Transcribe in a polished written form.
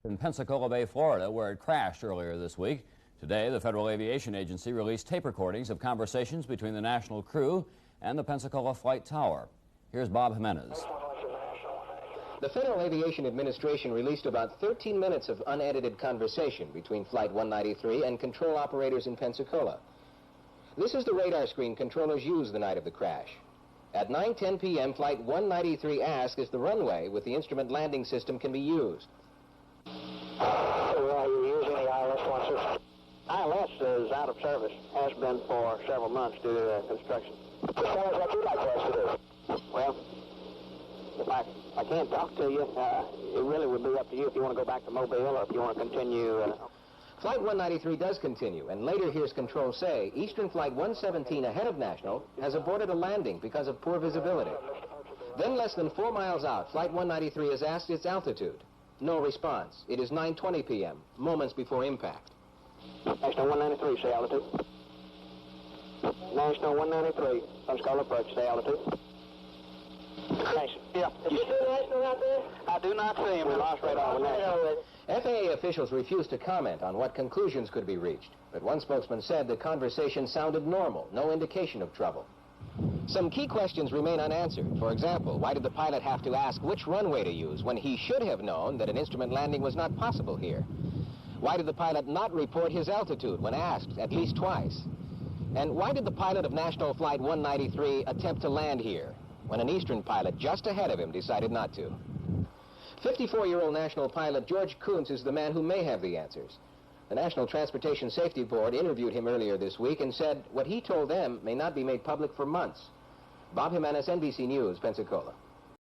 In Pensacola Bay, Florida, where it crashed earlier this week. Today, the Federal Aviation Agency released tape recordings of conversations between the national crew and the Pensacola flight tower. Here's Bob Jimenez. The Federal Aviation Administration released about 13 minutes of unedited conversation between Flight 193 and control operators in Pensacola. This is the radar screen controllers used the night of the crash. At 9:10 p.m., Flight 193 asked if the runway with the instrument landing system can be used. Are you using the ILS one, sir? ILS is out of service, has been for several months due to construction. Tell us what you'd like for us to do. Well, if I can't talk to you, it really would be up to you if you want to go back to Mobile or if you want to continue. Flight 193 does continue, and later hears control say Eastern Flight 117 ahead of National has aborted a landing because of poor visibility. Then less than 4 miles out, Flight 193 is asked its altitude. No response. It is 9:20 p.m., moments before impact. National 193, say altitude. National 193, Pensacola approach, say altitude. Yeah. Is you see National out there? I do not see him. We lost radar with National. FAA officials refused to comment on what conclusions could be reached, but one spokesman said the conversation sounded normal, no indication of trouble. Some key questions remain unanswered. For example, why did the pilot have to ask which runway to use when he should have known that an instrument landing was not possible here? Why did the pilot not report his altitude when asked at least twice? And why did the pilot of National Flight 193 attempt to land here when an Eastern pilot just ahead of him decided not to? 54-year-old national pilot George Kuntz is the man who may have the answers. The National Transportation Safety Board interviewed him earlier this week and said what he told them may not be made public for months. Bob Jimenez, NBC News, Pensacola.